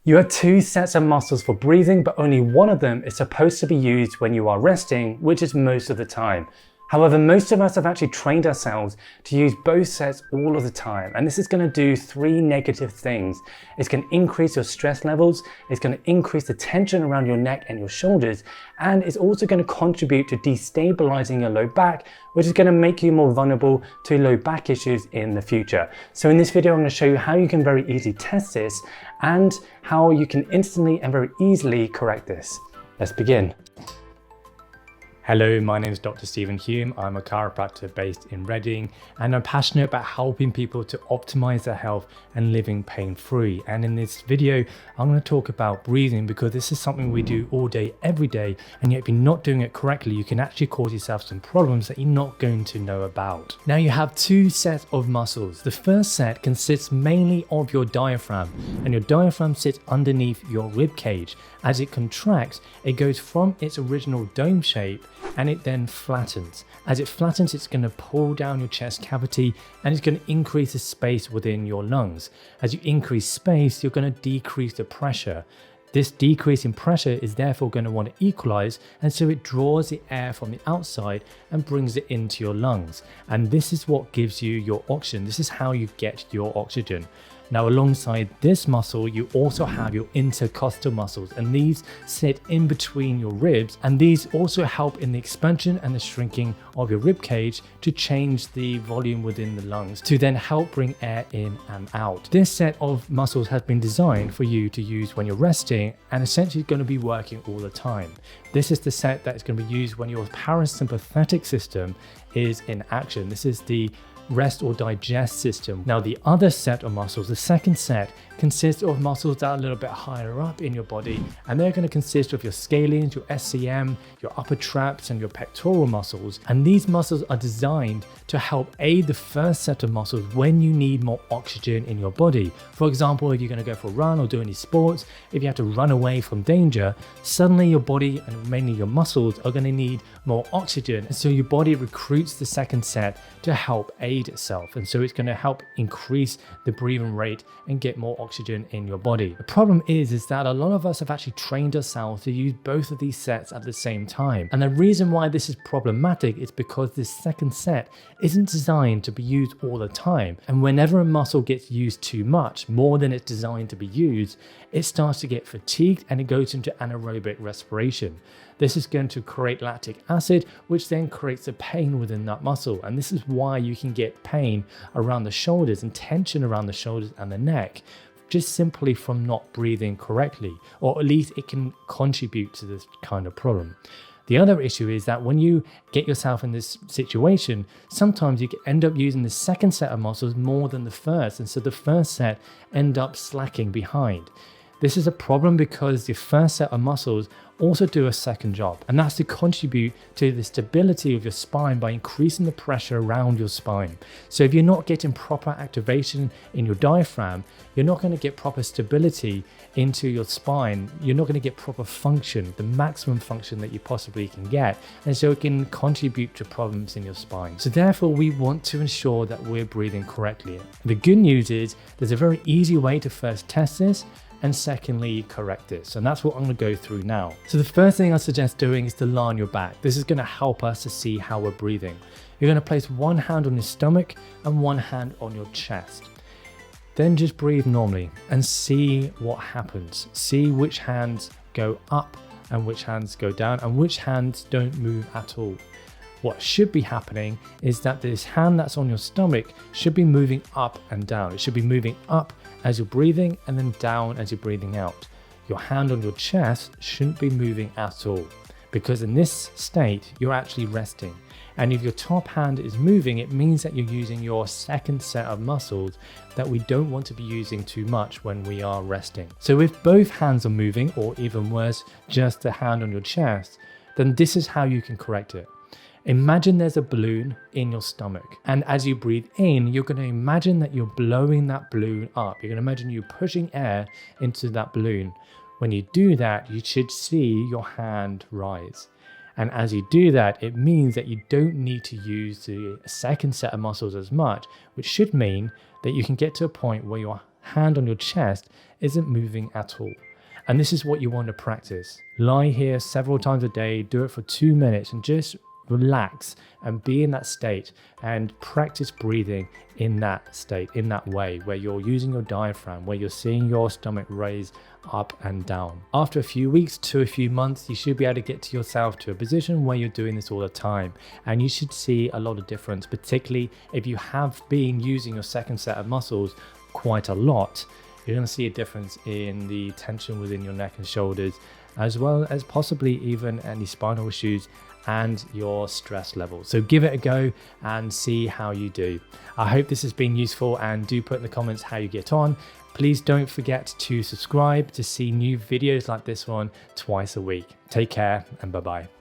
You have two sets of muscles for breathing, but only one of them is supposed to be used when you are resting, which is most of the time. However, most of us have actually trained ourselves to use both sets all of the time, and this is going to do three negative things. It's going to increase your stress levels, it's going to increase the tension around your neck and your shoulders, and it's also going to contribute to destabilizing your low back, which is going to make you more vulnerable to low back issues in the future. So in this video, I'm going to show you how you can very easily test this and how you can instantly and very easily correct this. Let's begin. Hello, my name is Dr. Stephen Hume. I'm a chiropractor based in Reading, and I'm passionate about helping people to optimize their health and living pain-free. And in this video, I'm going to talk about breathing because this is something we do all day, every day. And yet if you're not doing it correctly, you can actually cause yourself some problems that you're not going to know about. Now you have two sets of muscles. The first set consists mainly of your diaphragm, and your diaphragm sits underneath your rib cage. As it contracts, it goes from its original dome shape and it then flattens. As it flattens, it's going to pull down your chest cavity and it's going to increase the space within your lungs. As you increase space, you're going to decrease the pressure. This decrease in pressure is therefore going to want to equalize, and so it draws the air from the outside and brings it into your lungs. And this is what gives you your oxygen. This is how you get your oxygen. Now, alongside this muscle, you also have your intercostal muscles, and these sit in between your ribs, and these also help in the expansion and the shrinking of your rib cage to change the volume within the lungs to then help bring air in and out. This set of muscles has been designed for you to use when you're resting and essentially going to be working all the time. This is the set that is going to be used when your parasympathetic system is in action. This is the rest or digest system. Now the other set of muscles, the second set, consists of muscles that are a little bit higher up in your body, and they're going to consist of your scalenes, your SCM, your upper traps, and your pectoral muscles. And these muscles are designed to help aid the first set of muscles when you need more oxygen in your body. For example, if you're going to go for a run or do any sports, if you have to run away from danger, suddenly your body and mainly your muscles are going to need more oxygen. And so your body recruits the second set to help aid itself. And so it's going to help increase the breathing rate and get more oxygen in your body. The problem is that a lot of us have actually trained ourselves to use both of these sets at the same time. And the reason why this is problematic is because this second set isn't designed to be used all the time. And whenever a muscle gets used too much, more than it's designed to be used, it starts to get fatigued and it goes into anaerobic respiration. This is going to create lactic acid, which then creates a pain within that muscle. And this is why you can get pain around the shoulders and tension around the shoulders and the neck, just simply from not breathing correctly, or at least it can contribute to this kind of problem. The other issue is that when you get yourself in this situation, sometimes you end up using the second set of muscles more than the first, and so the first set end up slacking behind. This is a problem because the first set of muscles also do a second job, and that's to contribute to the stability of your spine by increasing the pressure around your spine. So if you're not getting proper activation in your diaphragm, you're not going to get proper stability into your spine. You're not going to get proper function, the maximum function that you possibly can get, and so it can contribute to problems in your spine. So therefore, we want to ensure that we're breathing correctly. The good news is there's a very easy way to first test this, and secondly, correct this. And that's what I'm going to go through now. So the first thing I suggest doing is to lie on your back. This is going to help us to see how we're breathing. You're going to place one hand on your stomach and one hand on your chest. Then just breathe normally and see what happens. See which hands go up and which hands go down and which hands don't move at all. What should be happening is that this hand that's on your stomach should be moving up and down. It should be moving up as you're breathing and then down as you're breathing out. Your hand on your chest shouldn't be moving at all, because in this state, you're actually resting. And if your top hand is moving, it means that you're using your second set of muscles that we don't want to be using too much when we are resting. So if both hands are moving, or even worse, just the hand on your chest, then this is how you can correct it. Imagine there's a balloon in your stomach, and as you breathe in, you're going to imagine that you're blowing that balloon up. You're going to imagine you pushing air into that balloon. When you do that, you should see your hand rise. And as you do that, it means that you don't need to use the second set of muscles as much, which should mean that you can get to a point where your hand on your chest isn't moving at all. And this is what you want to practice. Lie here several times a day, do it for 2 minutes and just relax and be in that state and practice breathing in that state, in that way where you're using your diaphragm, where you're seeing your stomach raise up and down. After a few weeks to a few months, you should be able to get to yourself to a position where you're doing this all the time. And you should see a lot of difference, particularly if you have been using your second set of muscles quite a lot. You're going to see a difference in the tension within your neck and shoulders, as well as possibly even any spinal issues and your stress level. So give it a go and see how you do. I hope this has been useful, and do put in the comments how you get on. Please don't forget to subscribe to see new videos like this one twice a week. Take care and bye-bye.